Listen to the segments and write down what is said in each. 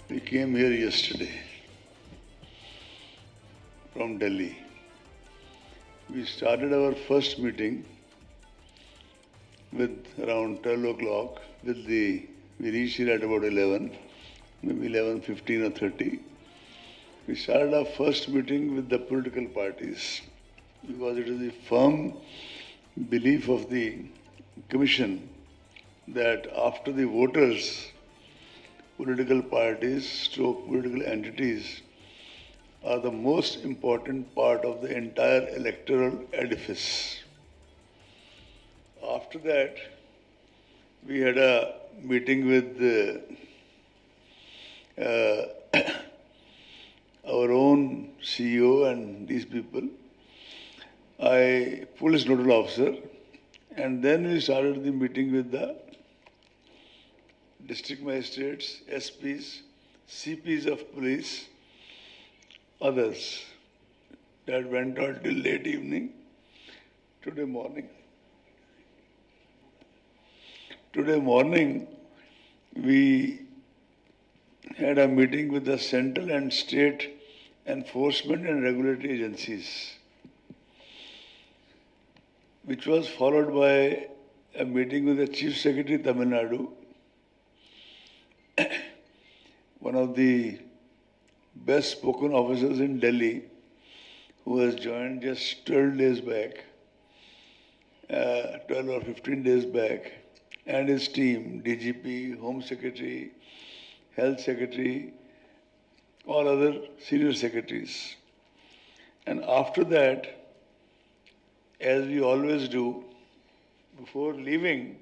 We came here yesterday from Delhi. We started our first meeting with around 12 o'clock. We reached here at about 11, maybe 11:15 or 30. We started our first meeting with the political parties because it is the firm belief of the Commission that after the voters, political parties, political entities are the most important part of the entire electoral edifice. After that, we had a meeting with our own CEO and these people, police nodal officer, and then we started the meeting with the district magistrates, SPs, CPs of police, others. That went on till late evening. Today morning, we had a meeting with the central and state enforcement and regulatory agencies, which was followed by a meeting with the Chief Secretary Tamil Nadu, one of the best spoken officers in Delhi, who has joined just 12 days back, 12 or 15 days back, and his team, DGP, Home Secretary, Health Secretary, all other senior secretaries. And after that, as we always do, before leaving,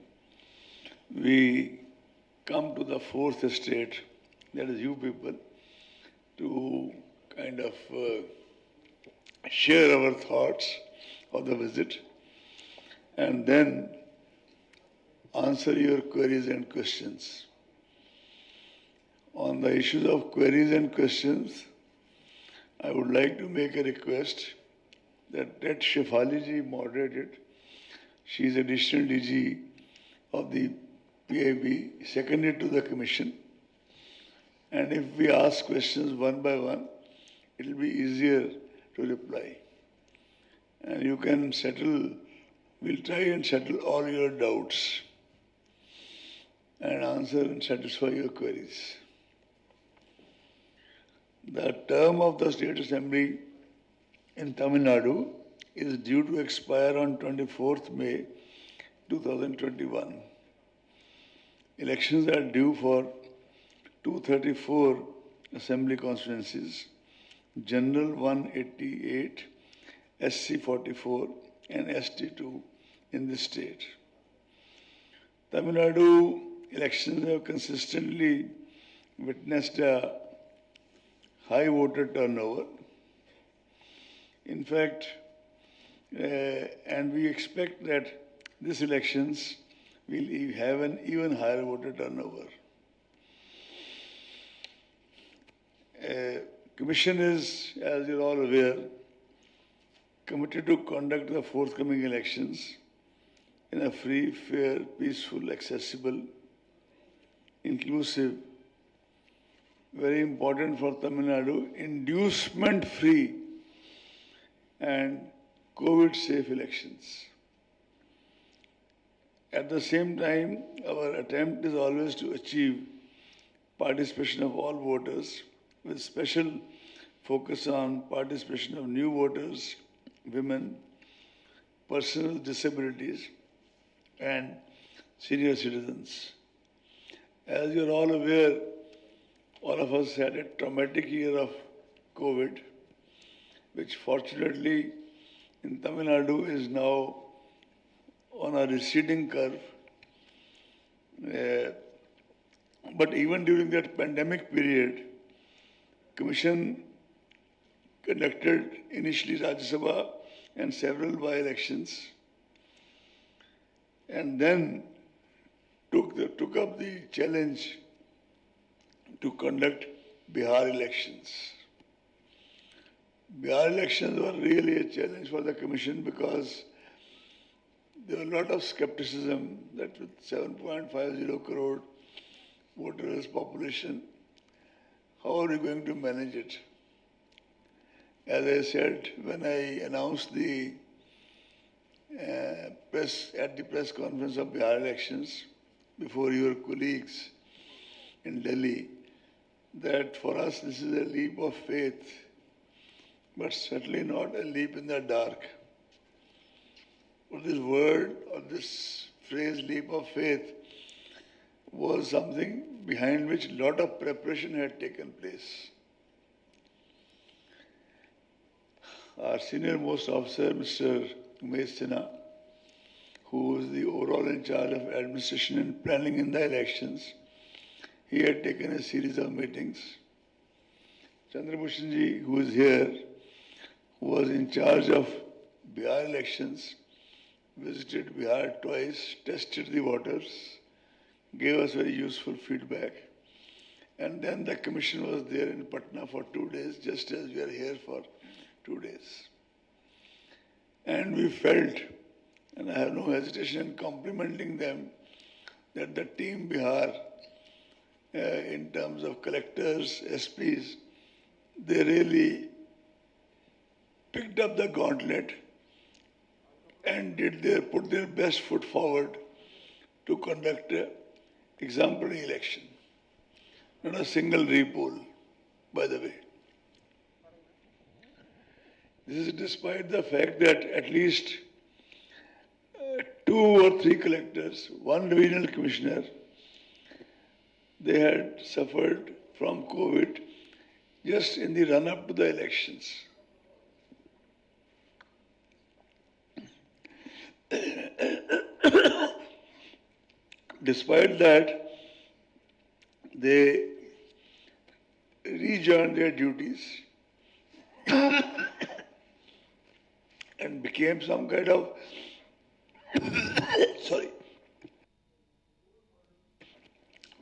we come to the fourth estate, that is you people, to kind of share our thoughts of the visit and then answer your queries and questions. On the issues of queries and questions, I would like to make a request that Shefali ji moderate it. She is additional DG of the PIB, seconded to the Commission. And if we ask questions one by one, it will be easier to reply. And you can we'll try and settle all your doubts and answer and satisfy your queries. The term of the State Assembly in Tamil Nadu is due to expire on 24th May 2021. Elections are due for 234 assembly constituencies, General 188, SC 44 and ST 2 in the state. Tamil Nadu elections have consistently witnessed a high voter turnover. In fact, and we expect that these elections will have an even higher voter turnover. Commission is, as you're all aware, committed to conduct the forthcoming elections in a free, fair, peaceful, accessible, inclusive, very important for Tamil Nadu, inducement-free and COVID-safe elections. At the same time, our attempt is always to achieve participation of all voters with special focus on participation of new voters, women, persons with disabilities, and senior citizens. As you're all aware, all of us had a traumatic year of COVID, which fortunately in Tamil Nadu is now on a receding curve. But even during that pandemic period, Commission conducted initially Rajya Sabha and several by-elections, and then took up the challenge to conduct Bihar elections. Bihar elections were really a challenge for the Commission because there was a lot of skepticism that with 7.50 crore voters population, how are you going to manage it? As I said when I announced the press conference of Bihar elections before your colleagues in Delhi, that for us this is a leap of faith, but certainly not a leap in the dark. For this word or this phrase, leap of faith, was something behind which a lot of preparation had taken place. Our senior most officer, Mr. Umesh Sinha, who was the overall in charge of administration and planning in the elections, he had taken a series of meetings. Chandrabhushanji, who is here, who was in charge of Bihar elections, visited Bihar twice, tested the waters, gave us very useful feedback. And then the commission was there in Patna for 2 days, just as we are here for 2 days. And we felt, and I have no hesitation in complimenting them, that the team Bihar, in terms of collectors, SPs, they really picked up the gauntlet and put their best foot forward to conduct an exemplary election. Not a single repoll, by the way. This is despite the fact that at least 2 or 3 collectors, 1 divisional commissioner, they had suffered from COVID just in the run-up to the elections. Despite that, they rejoined their duties and became some kind of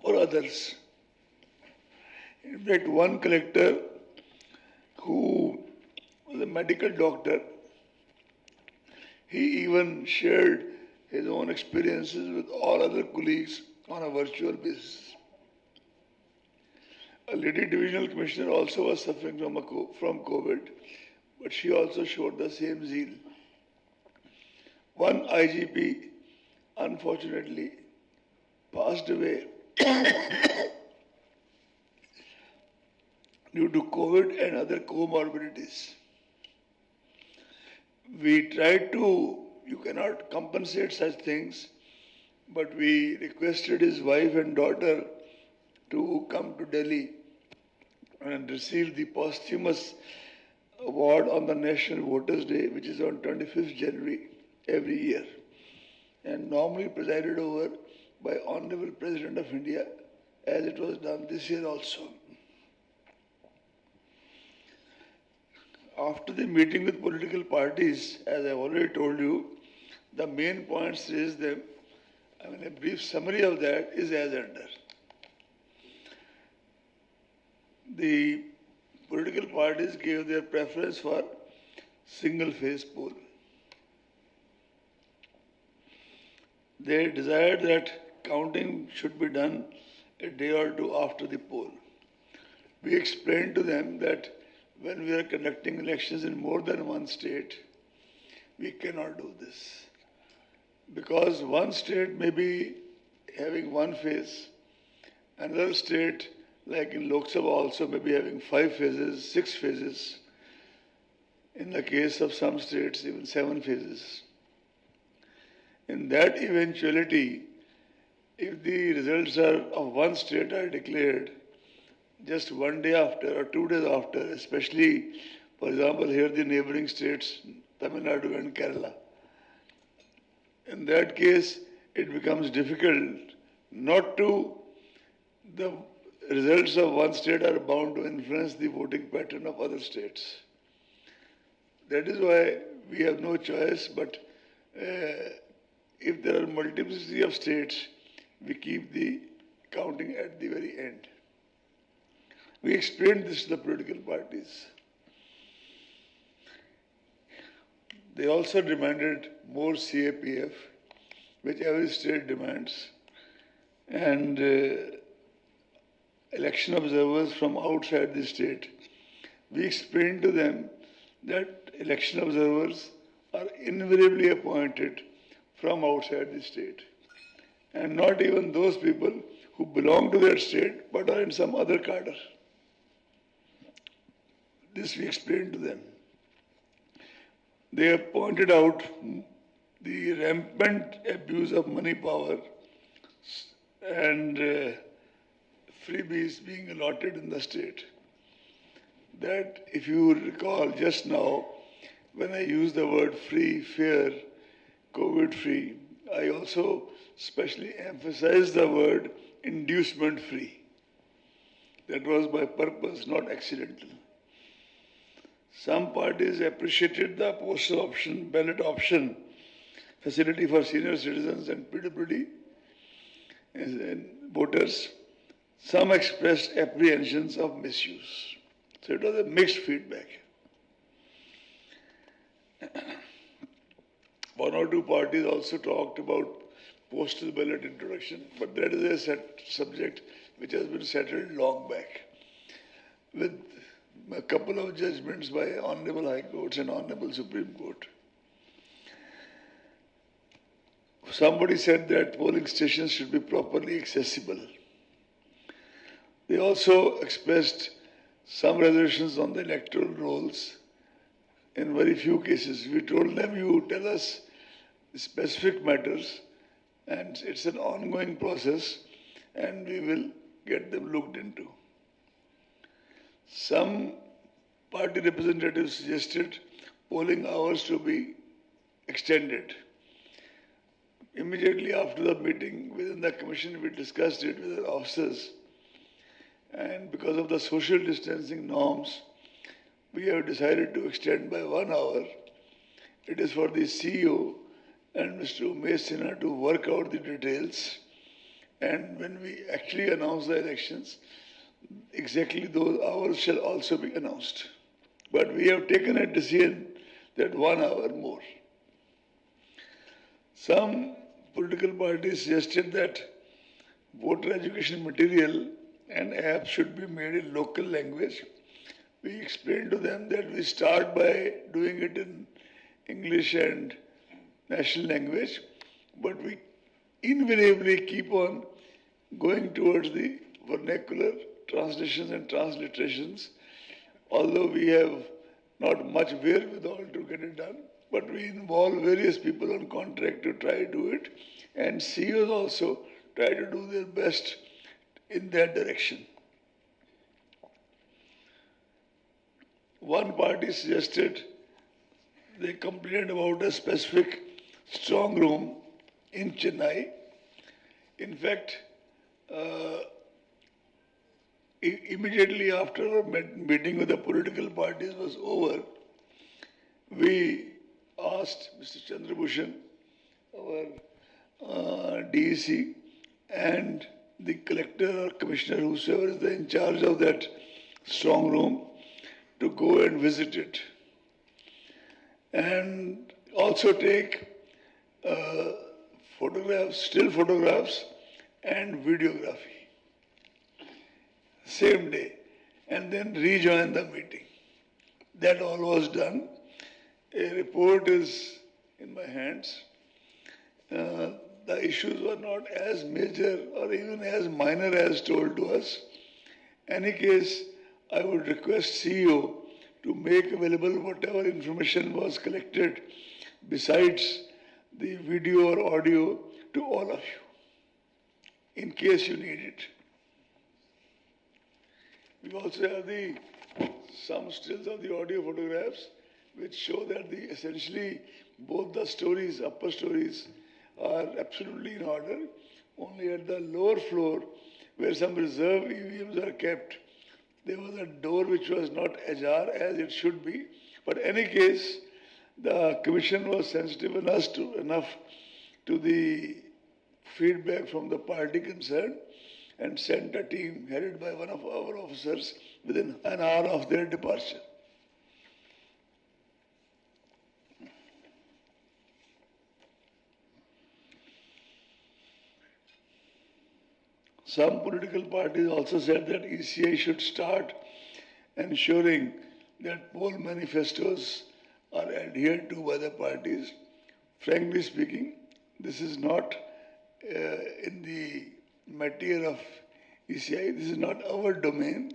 for others. In fact, one collector who was a medical doctor, he even shared his own experiences with all other colleagues on a virtual basis. A lady divisional commissioner also was suffering from COVID, but she also showed the same zeal. One IGP, unfortunately, passed away due to COVID and other comorbidities. We tried to, you cannot compensate such things, but we requested his wife and daughter to come to Delhi and receive the posthumous award on the National Voters' Day, which is on 25th January every year, and normally presided over by Honorable President of India, as it was done this year also. After the meeting with political parties, as I've already told you, the main points raised them, a brief summary of that is as under. The political parties gave their preference for single-phase poll. They desired that counting should be done a day or 2 after the poll. We explained to them that when we are conducting elections in more than one state, we cannot do this. Because one state may be having one phase, another state, like in Lok Sabha also, may be having 5 phases, 6 phases. In the case of some states, even 7 phases. In that eventuality, if the results of one state are declared just 1 day after or 2 days after, especially, for example, here the neighboring states, Tamil Nadu and Kerala, in that case, it becomes difficult not to, the results of one state are bound to influence the voting pattern of other states. That is why we have no choice, but if there are multiplicity of states, we keep the counting at the very end. We explained this to the political parties. They also demanded more CAPF, which every state demands. And election observers from outside the state. We explained to them that election observers are invariably appointed from outside the state, and not even those people who belong to that state but are in some other cadre. This we explained to them. They have pointed out the rampant abuse of money power and freebies being allotted in the state. That, if you recall just now, when I used the word free, fair, COVID-free, I also specially emphasized the word inducement free. That was by purpose, not accidental. Some parties appreciated the postal option, ballot option, facility for senior citizens and PWD and voters. Some expressed apprehensions of misuse. So it was a mixed feedback. One or two parties also talked about postal ballot introduction, but that is a set subject which has been settled long back with a couple of judgments by Honorable High Courts and Honorable Supreme Court. Somebody said that polling stations should be properly accessible. They also expressed some reservations on the electoral rolls. In very few cases, we told them, you tell us specific matters, and it's an ongoing process, and we will get them looked into. Some party representatives suggested polling hours to be extended. Immediately after the meeting within the commission, we discussed it with our officers, and because of the social distancing norms, we have decided to extend by 1 hour. It is for the CEO and Mr. Umesh Sinha to work out the details, and when we actually announce the elections, exactly those hours shall also be announced. But we have taken a decision that 1 hour more. Some political parties suggested that voter education material and apps should be made in local language. We explained to them that we start by doing it in English and national language, but we invariably keep on going towards the vernacular translations and transliterations, although we have not much wherewithal to get it done, but we involve various people on contract to try to do it, and CEOs also try to do their best in that direction. One party suggested, they complained about a specific strong room in Chennai. In fact, immediately after our meeting with the political parties was over, we asked Mr. Chandrabhushan, our DEC, and the collector or commissioner, whosoever is in charge of that strong room, to go and visit it. And also take photographs, still photographs, and videography. Same day. And then rejoin the meeting. That all was done. A report is in my hands. The issues were not as major or even as minor as told to us. In any case, I would request CEO to make available whatever information was collected besides the video or audio to all of you, in case you need it. We also have some stills of the audio photographs which show that essentially both the stories, upper stories, are absolutely in order. Only at the lower floor, where some reserve EVMs are kept, there was a door which was not ajar as it should be. But in any case, the commission was sensitive enough to the feedback from the party concerned and sent a team headed by one of our officers within an hour of their departure. Some political parties also said that ECI should start ensuring that poll manifestos are adhered to by the parties. Frankly speaking, this is not in the material of ECI. This is not our domain.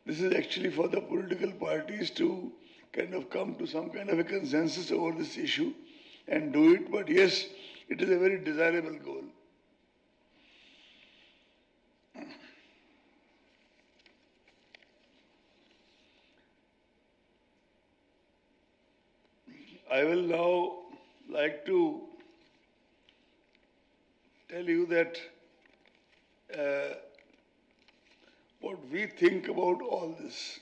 This is actually for the political parties to kind of come to some kind of a consensus over this issue and do it. But yes, it is a very desirable goal. I will now like to tell you that what we think about all this.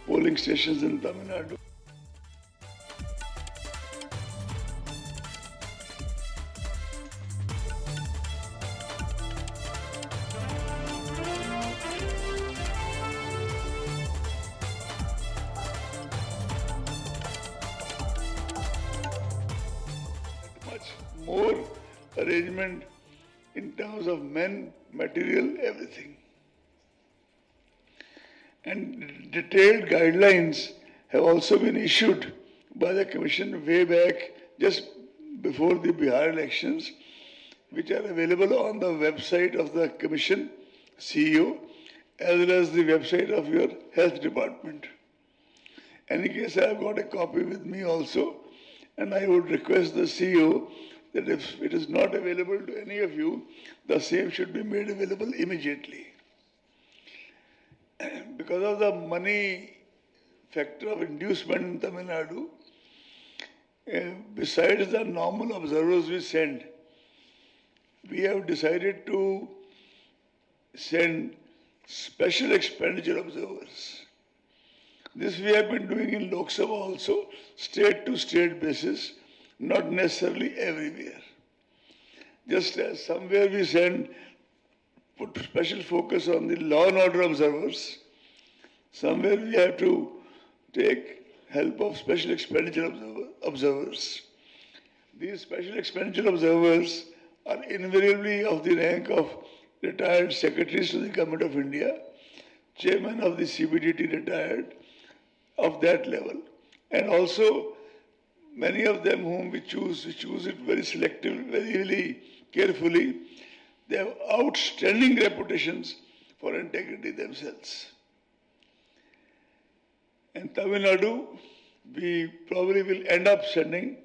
Polling stations in Tamil Nadu. Much more arrangement in terms of men, material, everything. And detailed guidelines have also been issued by the Commission way back just before the Bihar elections, which are available on the website of the Commission CEO as well as the website of your health department. In any case, I have got a copy with me also, and I would request the CEO that if it is not available to any of you, the same should be made available immediately. Because of the money factor of inducement in Tamil Nadu, besides the normal observers we send, we have decided to send special expenditure observers. This we have been doing in Lok Sabha also, state to state basis, not necessarily everywhere. Just as somewhere we put special focus on the law and order observers, somewhere we have to take help of special expenditure observers. These special expenditure observers are invariably of the rank of retired secretaries to the Government of India, chairman of the CBDT retired, of that level. And also, many of them whom we choose it very selectively, very carefully. They have outstanding reputations for integrity themselves. In Tamil Nadu, we probably will end up sending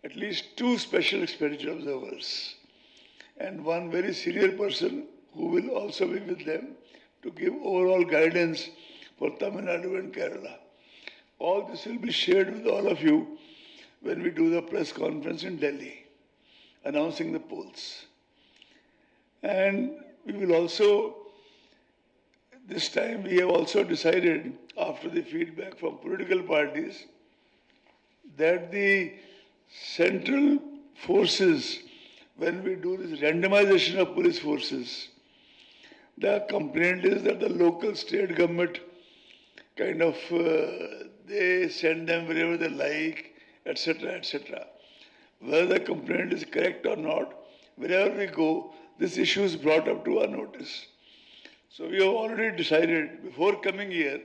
at least 2 special expenditure observers and 1 very senior person who will also be with them to give overall guidance for Tamil Nadu and Kerala. All this will be shared with all of you when we do the press conference in Delhi, announcing the polls. And we will also, this time we have also decided, after the feedback from political parties, that the central forces, when we do this randomization of police forces, the complaint is that the local state government kind of, they send them wherever they like, etc., etc. Whether the complaint is correct or not, wherever we go, this issue is brought up to our notice. So we have already decided before coming here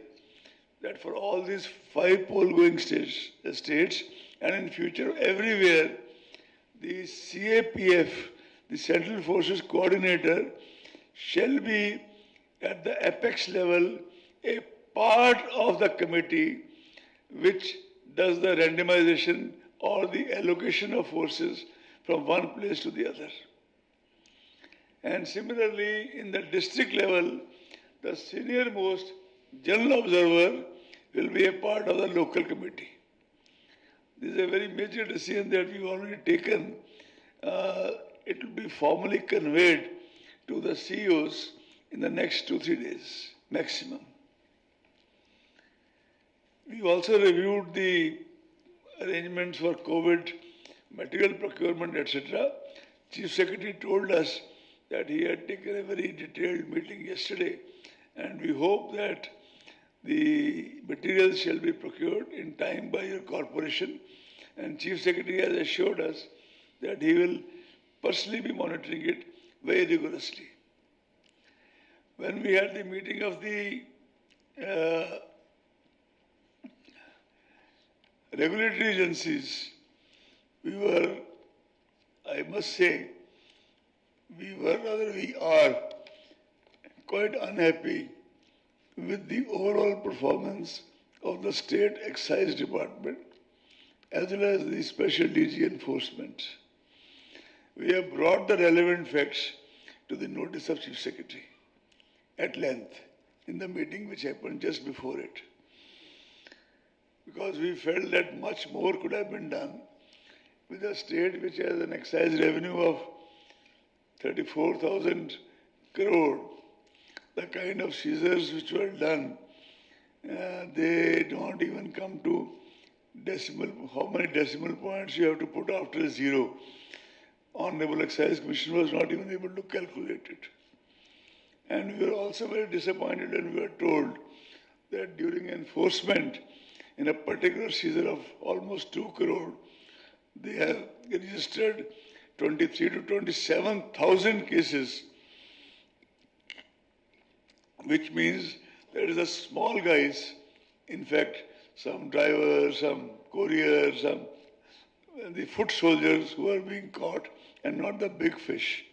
that for all these 5 poll-going states and in future everywhere, the CAPF, the Central Forces Coordinator, shall be at the apex level a part of the committee which does the randomization or the allocation of forces from one place to the other. And similarly, in the district level, the senior most general observer will be a part of the local committee. This is a very major decision that we've already taken. It will be formally conveyed to the CEOs in the next 2-3 days. maximum. We also reviewed the arrangements for COVID, material procurement, etc. Chief Secretary told us that he had taken a very detailed meeting yesterday, and we hope that the materials shall be procured in time by your corporation, and Chief Secretary has assured us that he will personally be monitoring it very rigorously. When we had the meeting of the regulatory agencies, I must say, we are quite unhappy with the overall performance of the State Excise Department as well as the Special DG Enforcement. We have brought the relevant facts to the notice of Chief Secretary at length in the meeting which happened just before it, because we felt that much more could have been done with a state which has an excise revenue of 34,000 crore. The kind of seizures which were done, they don't even come to decimal. How many decimal points you have to put after zero? Honorable Excise Commission was not even able to calculate it. And we were also very disappointed when we were told that during enforcement in a particular seizure of almost 2 crore, they have registered 23 to 27,000 cases, which means there is a small guys, in fact, some drivers, some couriers, some the foot soldiers who are being caught and not the big fish.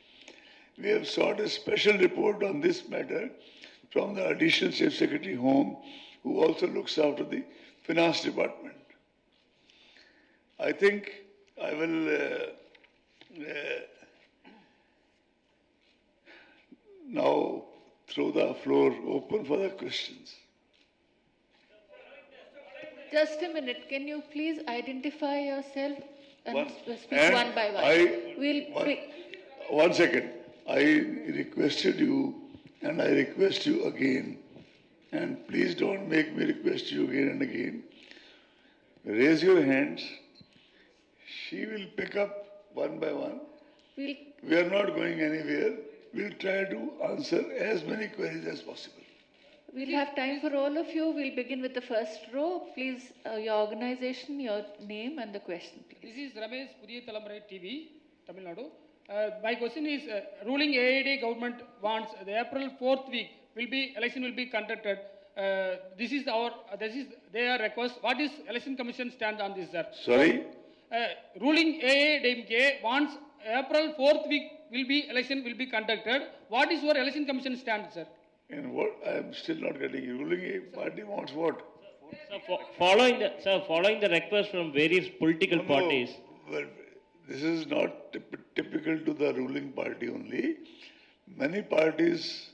We have sought a special report on this matter from the Additional Chief Secretary Home, who also looks after the Finance Department. I think I will now throw the floor open for the questions. Just a minute. Can you please identify yourself and speak and one by one? One second. I requested you and I request you again, and please don't make me request you again and again. Raise your hands. She will pick up one by one. We are not going anywhere. We'll try to answer as many queries as possible. We'll have time for all of you. We'll begin with the first row. Please, your organization, your name and the question, please. This is Ramesh, Pudhiya Thalamarai TV, Tamil Nadu. My question is, ruling AID government wants the April 4th week election will be conducted. This is their request. What is election commission stand on this, sir? Sorry? Ruling AIDMK wants April 4th week election will be conducted. What is your election commission stand, sir? In what? I am still not getting you. Ruling a party wants what? Following the request from various political parties. Well, this is not typical to the ruling party only. Many parties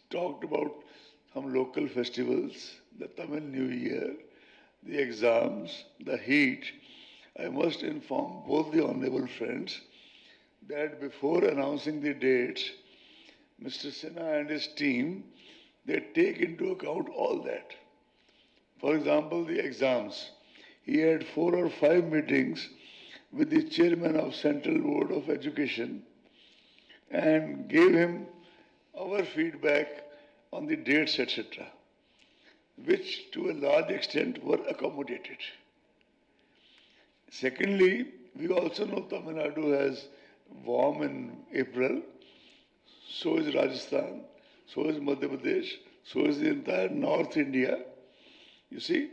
talked about some local festivals, the Tamil New Year, the exams, the heat. I must inform both the honorable friends that before announcing the dates, Mr. Sinha and his team, they take into account all that. For example, the exams. He had 4 or 5 meetings with the chairman of Central Board of Education and gave him our feedback on the dates, etc., which to a large extent were accommodated. Secondly, we also know Tamil Nadu has warm in April. So is Rajasthan, so is Madhya Pradesh, so is the entire North India, you see.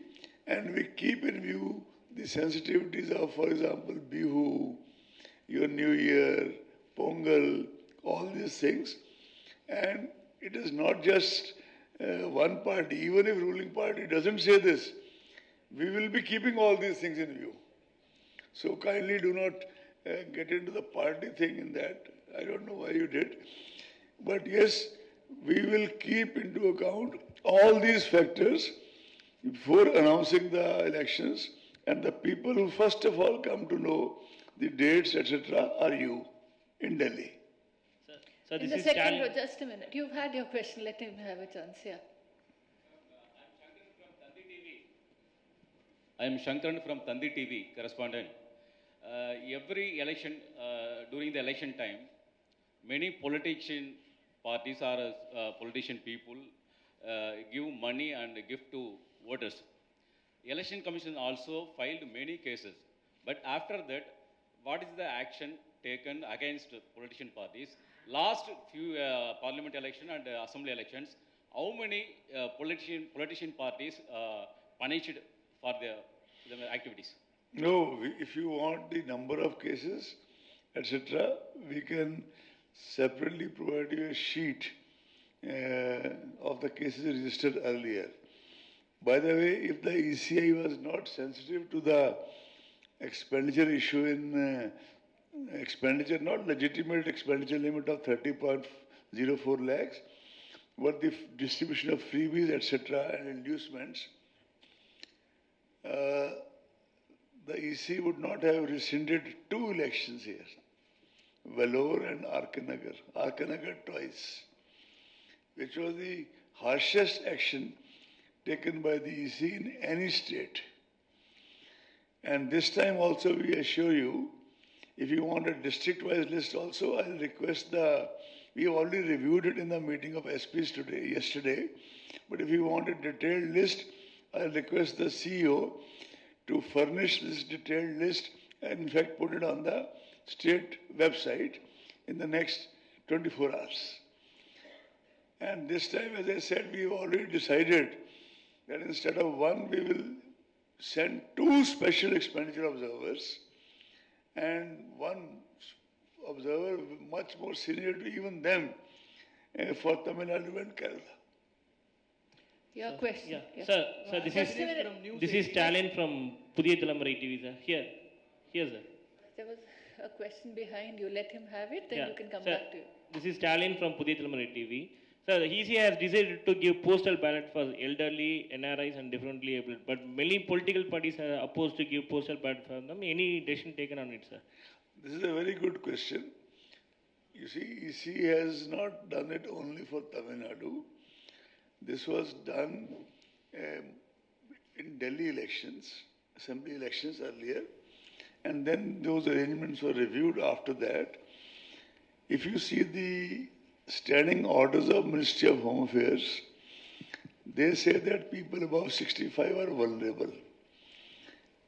And we keep in view the sensitivities of, for example, Bihu, your New Year, Pongal, all these things. And it is not just one party. Even if ruling party doesn't say this, we will be keeping all these things in view. So kindly do not get into the party thing in that. I don't know why you did. But yes, we will keep into account all these factors before announcing the elections, and the people who first of all come to know the dates, etc., are you in Delhi. So in the second row, just a minute. You've had your question. Let him have a chance here. I am Shankaran from Tandi TV, correspondent. Every election, during the election time, many politician parties or politician people give money and gift to voters. Election Commission also filed many cases. But after that, what is the action taken against politician parties? Last few parliament election and assembly elections, how many politician parties punished for their activities? No, if you want the number of cases, etc., we can separately provide you a sheet of the cases registered earlier. By the way, if the ECI was not sensitive to the expenditure issue in expenditure, not legitimate expenditure limit of 30.04 lakhs, but the distribution of freebies, etc., and inducements, the EC would not have rescinded 2 elections here, Vellore and Arkanagar. Arkanagar twice, which was the harshest action taken by the EC in any state. And this time also we assure you, if you want a district-wise list also, I'll request we have already reviewed it in the meeting of SPs yesterday, but if you want a detailed list, I'll request the CEO to furnish this detailed list and in fact put it on the state website in the next 24 hours. And this time, as I said, we have already decided that instead of 1, we will send 2 special expenditure observers and 1 observer much more senior to even them for Tamil Nadu and Kerala. Your question. Yeah. Sir, this is Stalin from Pudhiya Thalammurai TV, sir. Here, sir. There was a question behind you. Let him have it, then you can come sir, back to you. This is Stalin from Pudhiya Thalammurai TV. Sir, the EC has decided to give postal ballot for elderly, NRIs and differently able, but many political parties are opposed to give postal ballot for them. Any decision taken on it, sir? This is a very good question. You see, EC has not done it only for Tamil Nadu. This was done in Delhi elections, assembly elections earlier, and then those arrangements were reviewed after that. If you see the standing orders of Ministry of Home Affairs, they say that people above 65 are vulnerable.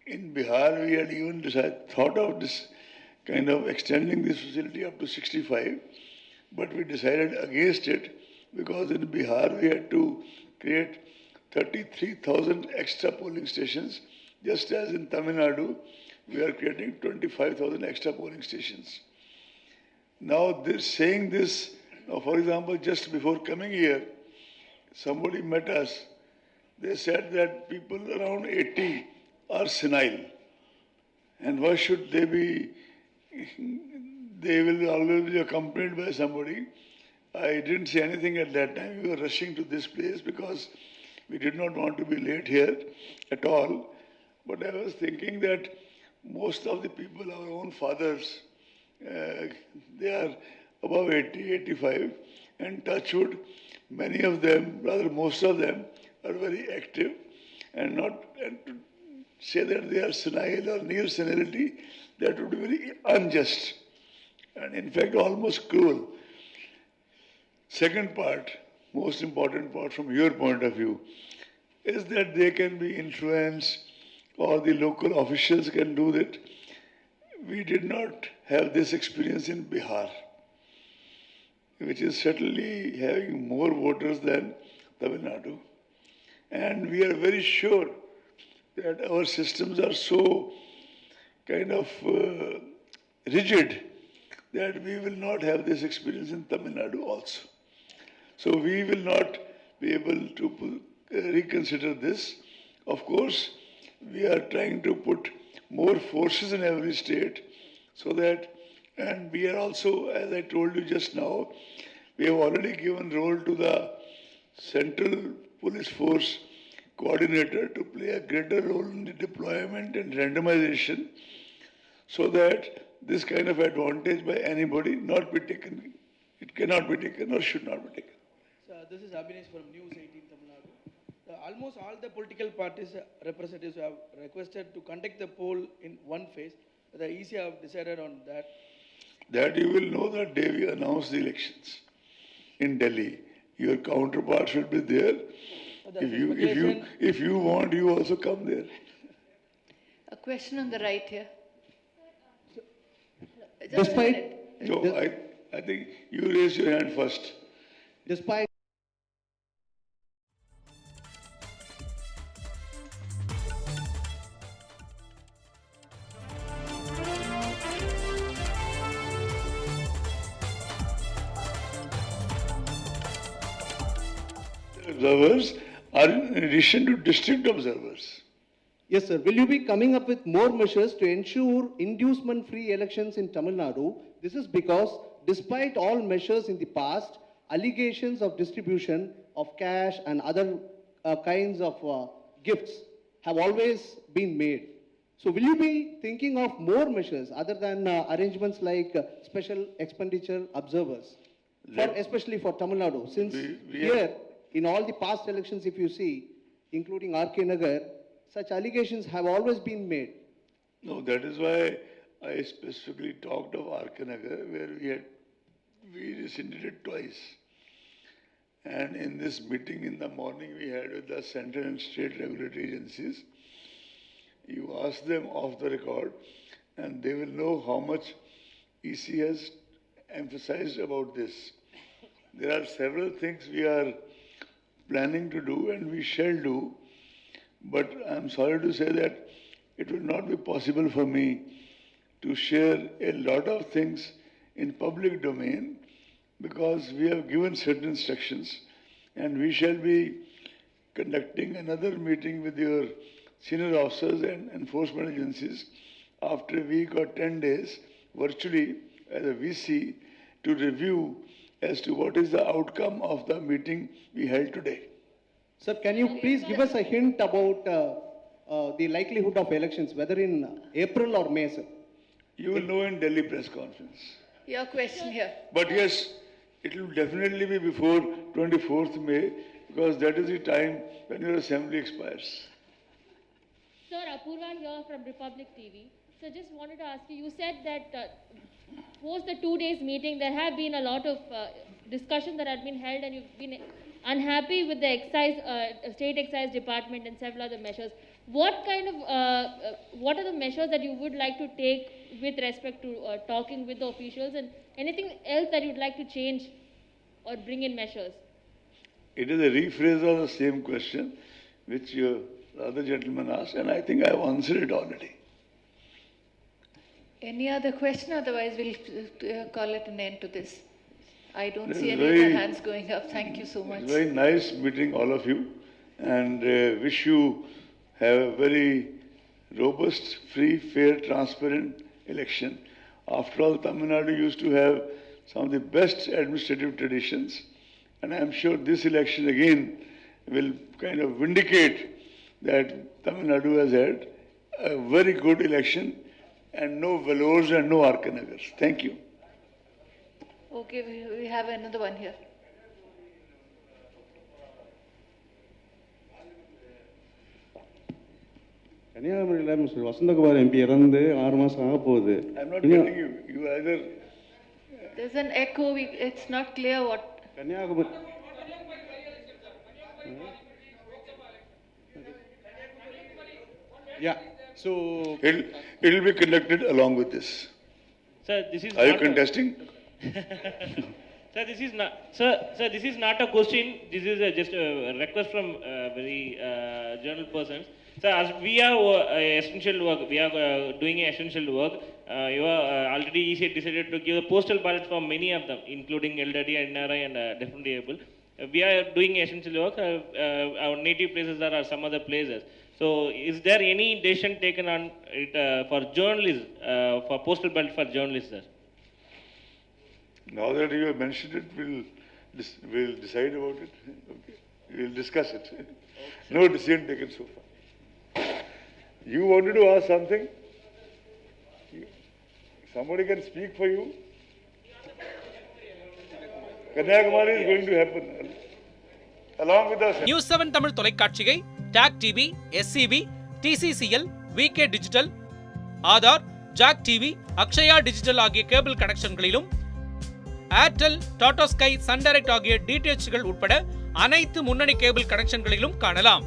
In Bihar, we had even thought of this kind of extending this facility up to 65, but we decided against it because in Bihar we had to create 33,000 extra polling stations, just as in Tamil Nadu we are creating 25,000 extra polling stations. Now, saying this, for example, just before coming here, somebody met us. They said that people around 80 are senile. And why should they be? They will always be accompanied by somebody. I didn't say anything at that time. We were rushing to this place because we did not want to be late here at all. But I was thinking that most of the people, our own fathers, they are above 80, 85, and touch wood, many of them, rather most of them, are very active, and to say that they are senile or near senility, that would be very unjust, and in fact almost cruel. Second part, most important part from your point of view, is that they can be influenced or the local officials can do that. We did not have this experience in Bihar, which is certainly having more voters than Tamil Nadu. And we are very sure that our systems are so kind of rigid that we will not have this experience in Tamil Nadu also. So we will not be able to reconsider this. Of course, we are trying to put more forces in every state so that, and we are also, as I told you just now, we have already given role to the Central Police Force coordinator to play a greater role in the deployment and randomization so that this kind of advantage by anybody not be taken. It cannot be taken or should not be taken. So this is Abhinesh from News 18 Tamil Nadu. Almost all the political parties representatives have requested to conduct the poll in one phase. The EC have decided on that. That you will know the day we announce the elections in Delhi. Your counterpart should be there. If you want, you also come there. A question on the right here. Despite No, I think you raise your hand first. despite Observers are in addition to district observers. Yes, sir. Will you be coming up with more measures to ensure inducement-free elections in Tamil Nadu? This is because, despite all measures in the past, allegations of distribution of cash and other kinds of gifts have always been made. So, will you be thinking of more measures other than arrangements like special expenditure observers, especially for Tamil Nadu? Since here, in all the past elections, if you see, including R.K. Nagar, such allegations have always been made. No, that is why I specifically talked of Arkanagar, where we rescinded it twice. And in this meeting in the morning we had with the central and state regulatory agencies, you ask them off the record and they will know how much EC has emphasized about this. There are several things we are planning to do and we shall do, but I'm sorry to say that it will not be possible for me to share a lot of things in public domain because we have given certain instructions and we shall be conducting another meeting with your senior officers and enforcement agencies after a week or 10 days virtually as a VC to review as to what is the outcome of the meeting we held today. Sir, can you please give us a hint about the likelihood of elections, whether in April or May, sir? You will know in Delhi press conference. Your question here. But yes, it will definitely be before 24th May because that is the time when your assembly expires. Sir, Apurva here from Republic TV. So just wanted to ask you, you said that post the 2 days meeting, there have been a lot of discussion that had been held and you've been unhappy with the state excise department and several other measures. What are the measures that you would like to take with respect to talking with the officials and anything else that you'd like to change or bring in measures? It is a rephrase of the same question which the other gentleman asked and I think I have answered it already. Any other question? Otherwise, we'll call it an end to this. I don't see any other hands going up. Thank you so much. It's very nice meeting all of you and wish you have a very robust, free, fair, transparent election. After all, Tamil Nadu used to have some of the best administrative traditions and I am sure this election again will kind of vindicate that Tamil Nadu has had a very good election and no Velours and no Arkanagars. Thank you. Okay, we have another one here. கன்னியாகுமரியில் mister Vasanthakumar MP இறந்து 6 மாதம் ஆக போகுது. I'm not getting you. You either. There's an echo. It's not clear what. Kanyakumari. Yeah. So. It will be conducted along with this. Sir, this is. Are you contesting? Sir, this is not. Sir, this is not a question. This is just a request from very journal persons. Sir, as we are essential work, we are doing essential work. You are already decided to give a postal ballot for many of them, including LDD, NRI, and differently able. We are doing essential work. Our native places are some other places. So, is there any decision taken on it for journalists, for postal ballot for journalists, sir? Now that you have mentioned it, we'll decide about it. Okay. We'll discuss it. Okay. No decision taken so far. You wanted to ask something? Somebody can speak for you. Kanyakumari is going to happen. along with us. News 7 Tamil தொலைக்காட்சியை டாக் TV, SCV, TCCL, VK digital, Aadhaar, ஜாக் TV, Akshaya digital ஆகிய cable கனெக்ஷன்களிலும், Airtel, Tata Sky, Sun Direct ஆகிய டிடிஎச்கள் உட்பட அனைத்து முன்னணி கேபிள் கனெக்ஷன்களிலும் காணலாம்.